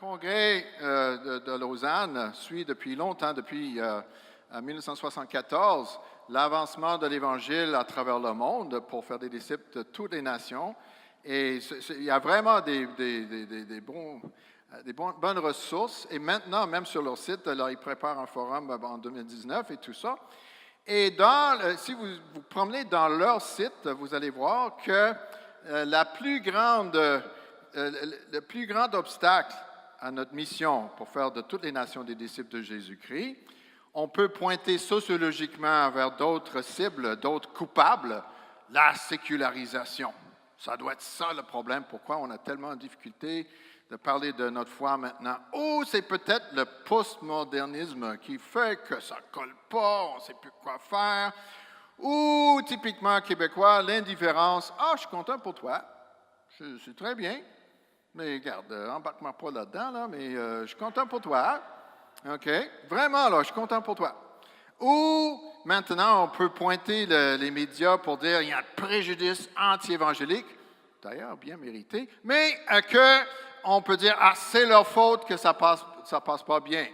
congrès de Lausanne suit depuis longtemps, depuis 1974, l'avancement de l'Évangile à travers le monde pour faire des disciples de toutes les nations. Et il y a vraiment bonnes ressources. Et maintenant, même sur leur site, là, ils préparent un forum en 2019 et tout ça. Et si vous vous promenez dans leur site, vous allez voir que le plus grand obstacle à notre mission pour faire de toutes les nations des disciples de Jésus-Christ, on peut pointer sociologiquement vers d'autres cibles, d'autres coupables, la sécularisation. Ça doit être ça le problème, pourquoi on a tellement de difficultés de parler de notre foi maintenant. Ou c'est peut-être le postmodernisme qui fait que ça ne colle pas, on ne sait plus quoi faire. Ou typiquement québécois, l'indifférence. Ah, je suis content pour toi, c'est très bien, mais regarde, embarque-moi pas là-dedans, là, mais je suis content pour toi. OK? Vraiment, là, je suis content pour toi. Ou maintenant, on peut pointer les médias pour dire qu'il y a un préjudice anti-évangélique, d'ailleurs bien mérité, mais on peut dire, ah, c'est leur faute que ça passe pas bien.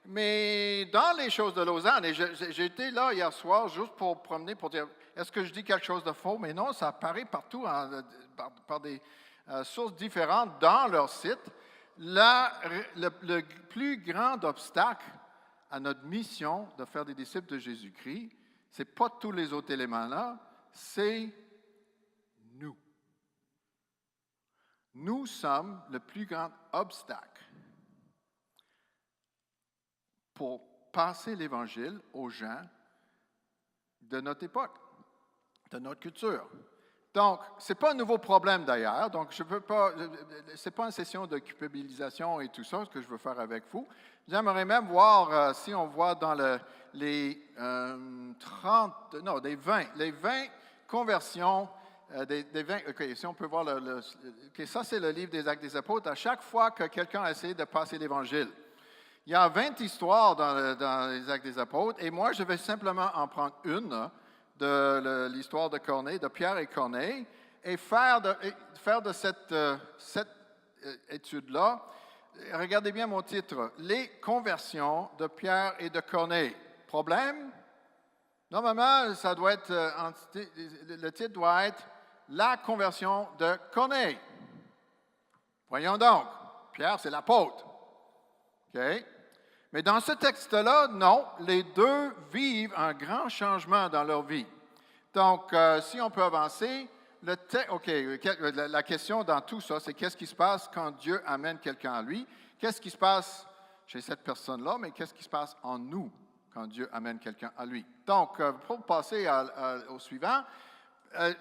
Mais dans les choses de Lausanne, et j'ai été là hier soir juste pour promener, pour dire, est-ce que je dis quelque chose de faux? Mais non, ça apparaît partout par des sources différentes dans leur site. Le plus grand obstacle à notre mission de faire des disciples de Jésus-Christ, ce n'est pas tous les autres éléments-là, c'est nous. Nous sommes le plus grand obstacle pour passer l'Évangile aux gens de notre époque, de notre culture. Donc, ce n'est pas un nouveau problème d'ailleurs, donc ce n'est pas une session de culpabilisation et tout ça, ce que je veux faire avec vous. J'aimerais même voir, si on voit dans les 20 conversions, des 20, OK, si on peut voir, OK, ça c'est le livre des Actes des Apôtres, à chaque fois que quelqu'un a essayé de passer l'Évangile. Il y a 20 histoires dans les Actes des Apôtres, et moi je vais simplement en prendre une, de l'histoire de Corneille, de Pierre et Corneille, et faire de cette étude-là, regardez bien mon titre, Les conversions de Pierre et de Corneille. Problème? Normalement, ça doit être, le titre doit être La conversion de Corneille. Voyons donc, Pierre, c'est l'apôtre. OK? Mais dans ce texte-là, non, les deux vivent un grand changement dans leur vie. Donc, si on peut avancer, la question dans tout ça, c'est qu'est-ce qui se passe quand Dieu amène quelqu'un à lui? Qu'est-ce qui se passe chez cette personne-là, mais qu'est-ce qui se passe en nous quand Dieu amène quelqu'un à lui? Donc, pour passer au suivant,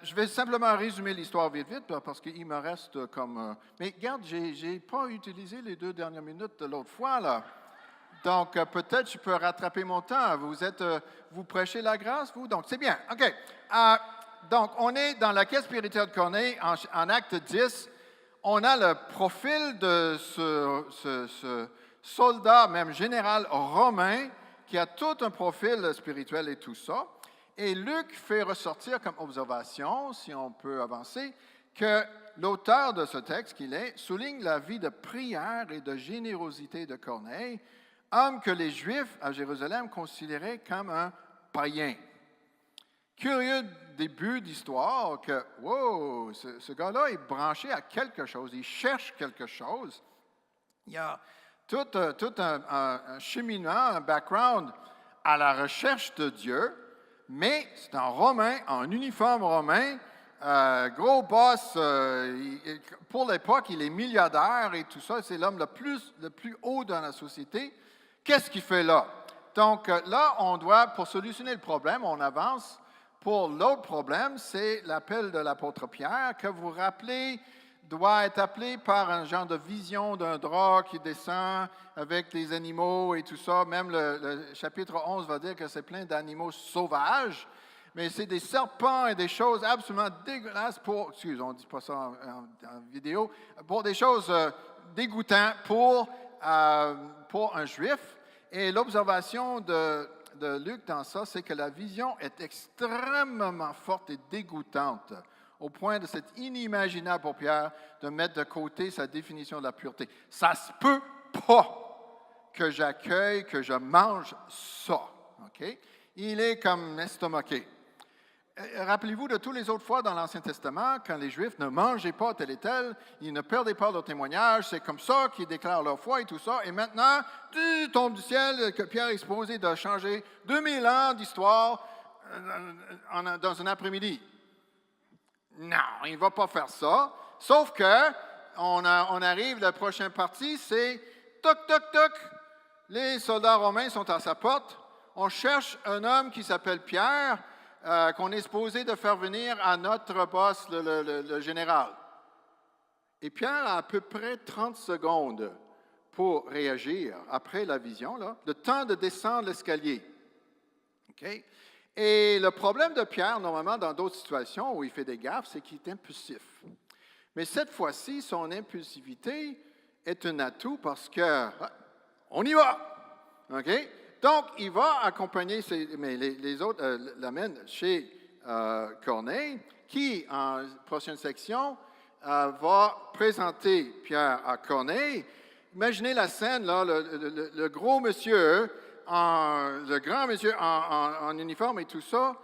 je vais simplement résumer l'histoire vite, parce qu'il me reste comme... mais regarde, je n'ai pas utilisé les 2 dernières minutes de l'autre fois, là. Donc, peut-être je peux rattraper mon temps. Vous prêchez la grâce, vous? Donc, c'est bien. OK. Donc, on est dans la quête spirituelle de Corneille, en acte 10. On a le profil de ce soldat, même général romain, qui a tout un profil spirituel et tout ça. Et Luc fait ressortir comme observation, si on peut avancer, que l'auteur de ce texte, souligne la vie de prière et de générosité de Corneille, homme que les Juifs à Jérusalem considéraient comme un païen. Curieux début d'histoire que, wow, ce gars-là est branché à quelque chose, il cherche quelque chose. Il y a tout un cheminement, un background à la recherche de Dieu, mais c'est un Romain, en uniforme romain, gros boss, pour l'époque, il est milliardaire et tout ça, c'est l'homme le plus haut dans la société. Qu'est-ce qu'il fait là? Donc là, pour solutionner le problème, on avance. Pour l'autre problème, c'est l'appel de l'apôtre Pierre, que vous rappelez, doit être appelé par un genre de vision d'un drap qui descend avec les animaux et tout ça. Même le chapitre 11 va dire que c'est plein d'animaux sauvages, mais c'est des serpents et des choses absolument dégueulasses on ne dit pas ça en vidéo, pour des choses dégoûtantes pour un juif. Et l'observation de Luc dans ça, c'est que la vision est extrêmement forte et dégoûtante au point de c'est inimaginable pour Pierre de mettre de côté sa définition de la pureté. Ça se peut pas que j'accueille, que je mange ça. Okay? Il est comme estomaqué. Rappelez-vous de toutes les autres fois dans l'Ancien Testament, quand les Juifs ne mangeaient pas tel et tel, ils ne perdaient pas leur témoignage, c'est comme ça qu'ils déclarent leur foi et tout ça. Et maintenant, tu tombes du ciel que Pierre est exposé de changer 2000 ans d'histoire dans un après-midi. Non, il ne va pas faire ça. Sauf que, on arrive, la prochaine partie, c'est toc, toc, toc. Les soldats romains sont à sa porte. On cherche un homme qui s'appelle Pierre, qu'on est supposé de faire venir à notre boss, le général. Et Pierre a à peu près 30 secondes pour réagir après la vision, là, le temps de descendre l'escalier. Okay? Et le problème de Pierre, normalement, dans d'autres situations où il fait des gaffes, c'est qu'il est impulsif. Mais cette fois-ci, son impulsivité est un atout parce que on y va. OK? Donc, il va accompagner, mais les autres l'amènent chez Corneille, qui, en prochaine section, va présenter Pierre à Corneille. Imaginez la scène, là, le gros monsieur, le grand monsieur en uniforme et tout ça,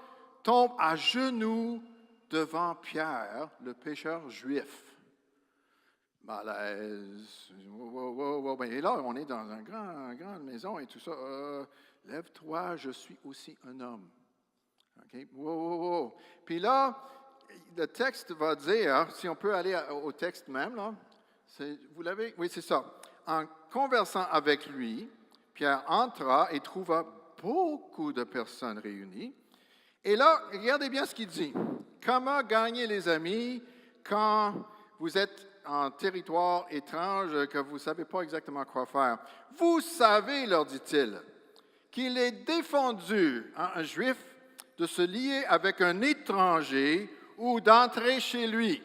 tombe à genoux devant Pierre, le pécheur juif. Malaise. Et là, on est dans une grande maison et tout ça. Lève-toi, je suis aussi un homme. Okay? Puis là, le texte va dire, si on peut aller au texte même, là, vous l'avez? Oui, c'est ça. En conversant avec lui, Pierre entra et trouva beaucoup de personnes réunies. Et là, regardez bien ce qu'il dit. Comment gagner les amis quand vous êtes en territoire étrange, que vous ne savez pas exactement quoi faire? Vous savez, leur dit-il, qu'il est défendu à un juif de se lier avec un étranger ou d'entrer chez lui.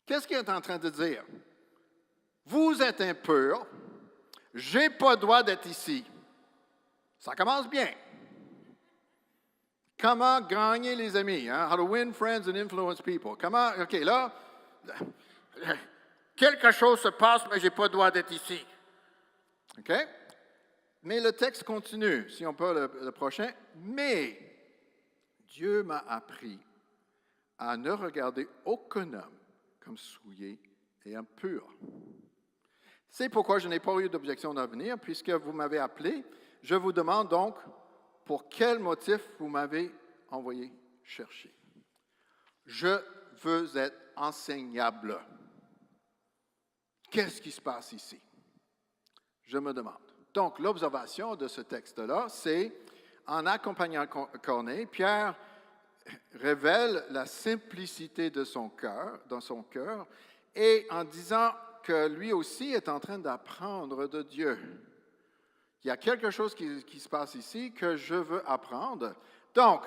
Qu'est-ce qu'il est en train de dire? Vous êtes impur, je n'ai pas le droit d'être ici. Ça commence bien. Comment gagner les amis? Hein? How to win friends and influence people. Comment, OK, là, quelque chose se passe, mais je n'ai pas le droit d'être ici. OK? Mais le texte continue, si on peut le prochain. Mais Dieu m'a appris à ne regarder aucun homme comme souillé et impur. C'est pourquoi je n'ai pas eu d'objection à venir, puisque vous m'avez appelé. Je vous demande donc, pour quel motif vous m'avez envoyé chercher? Je veux être enseignable. Qu'est-ce qui se passe ici? Je me demande. Donc, l'observation de ce texte-là, c'est, en accompagnant Corneille, Pierre révèle la simplicité de son cœur, dans son cœur, et en disant que lui aussi est en train d'apprendre de Dieu. Il y a quelque chose qui se passe ici que je veux apprendre. Donc,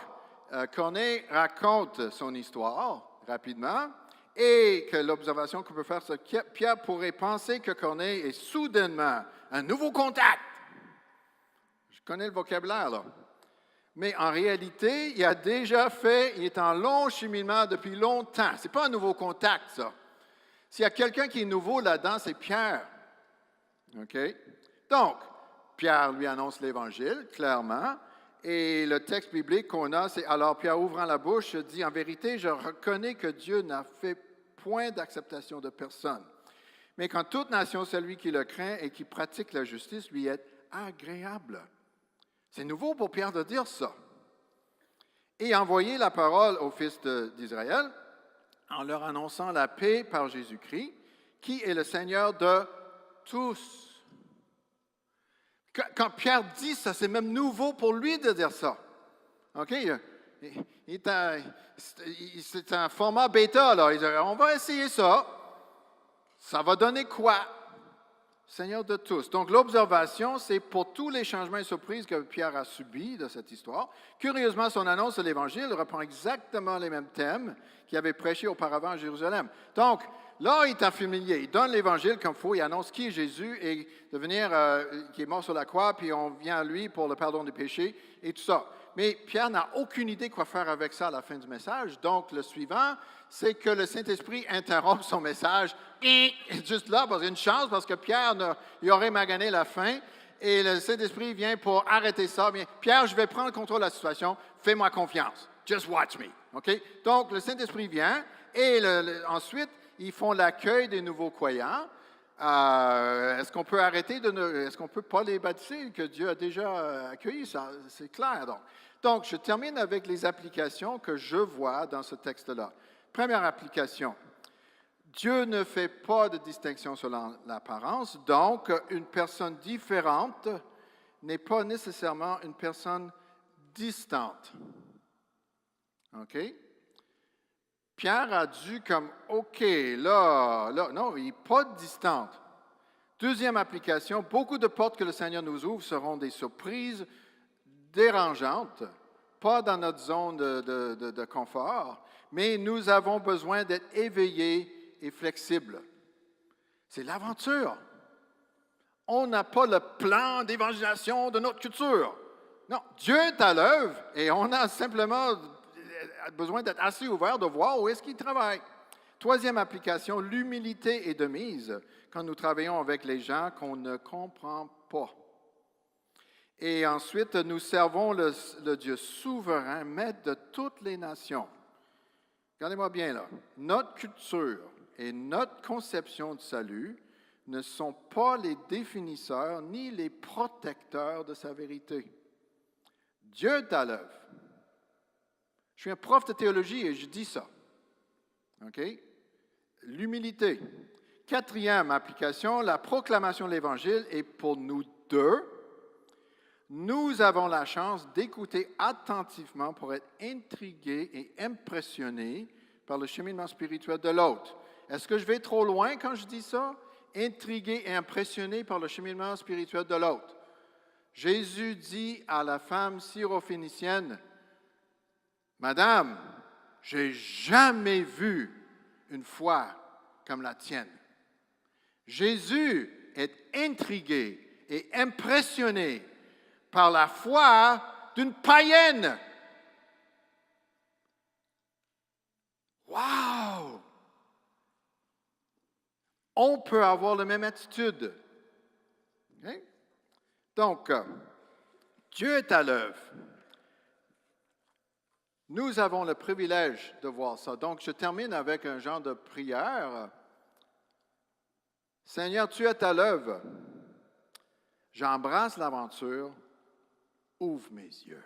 Corneille raconte son histoire rapidement et que l'observation qu'on peut faire, c'est que Pierre pourrait penser que Corneille est soudainement un nouveau contact. Je connais le vocabulaire, là. Mais en réalité, il est en long cheminement depuis longtemps. Ce n'est pas un nouveau contact, ça. S'il y a quelqu'un qui est nouveau là-dedans, c'est Pierre. OK? Donc, Pierre lui annonce l'Évangile, clairement, et le texte biblique qu'on a, c'est « Alors Pierre, ouvrant la bouche, dit, en vérité, je reconnais que Dieu n'a fait point d'acceptation de personne. Mais qu'en toute nation, celui qui le craint et qui pratique la justice lui est agréable. » C'est nouveau pour Pierre de dire ça. Et envoyer la parole aux fils d'Israël en leur annonçant la paix par Jésus-Christ, qui est le Seigneur de tous. Quand Pierre dit ça, c'est même nouveau pour lui de dire ça. OK? C'est un format bêta, là. Il dit, on va essayer ça. Ça va donner quoi? Seigneur de tous. Donc, l'observation, c'est pour tous les changements et surprises que Pierre a subis de cette histoire. Curieusement, son annonce de l'Évangile reprend exactement les mêmes thèmes qu'il avait prêchés auparavant à Jérusalem. Donc, là, il est familier. Il donne l'Évangile comme il faut. Il annonce qui est Jésus et de venir, qui est mort sur la croix, puis on vient à lui pour le pardon des péchés et tout ça. Mais Pierre n'a aucune idée quoi faire avec ça à la fin du message. Donc, le suivant, c'est que le Saint-Esprit interrompt son message. Et juste là, parce qu'il y a une chance, parce que Pierre, il aurait magané la fin. Et le Saint-Esprit vient pour arrêter ça. Bien, Pierre, je vais prendre le contrôle de la situation. Fais-moi confiance. Just watch me. OK? Donc, le Saint-Esprit vient. Et ensuite, ils font l'accueil des nouveaux croyants. Est-ce qu'on peut est-ce qu'on peut pas les baptiser, que Dieu a déjà accueilli? Ça, c'est clair, donc. Donc, je termine avec les applications que je vois dans ce texte-là. Première application. Dieu ne fait pas de distinction selon l'apparence, donc une personne différente n'est pas nécessairement une personne distante. OK? Pierre a dû comme, OK, là, non, il n'est pas distante. Deuxième application, beaucoup de portes que le Seigneur nous ouvre seront des surprises dérangeantes, pas dans notre zone de confort, mais nous avons besoin d'être éveillés et flexibles. C'est l'aventure. On n'a pas le plan d'évangélisation de notre culture. Non, Dieu est à l'œuvre et on a simplement besoin d'être assez ouvert de voir où est-ce qu'il travaille. Troisième application, l'humilité est de mise quand nous travaillons avec les gens qu'on ne comprend pas. Et ensuite, nous servons le Dieu souverain, maître de toutes les nations. Regardez-moi bien là. Notre culture et notre conception du salut ne sont pas les définisseurs ni les protecteurs de sa vérité. Dieu est à l'œuvre. Je suis un prof de théologie et je dis ça. OK? L'humilité. Quatrième application, la proclamation de l'Évangile est pour nous deux. Nous avons la chance d'écouter attentivement pour être intrigués et impressionnés par le cheminement spirituel de l'autre. Est-ce que je vais trop loin quand je dis ça? Intrigués et impressionnés par le cheminement spirituel de l'autre. Jésus dit à la femme syrophénicienne, « Madame, j'ai jamais vu une foi comme la tienne. » Jésus est intrigué et impressionné par la foi d'une païenne. Wow! On peut avoir la même attitude. Okay? Donc, Dieu est à l'œuvre. Nous avons le privilège de voir ça. Donc, je termine avec un genre de prière. Seigneur, tu es à l'œuvre. J'embrasse l'aventure. Ouvre mes yeux.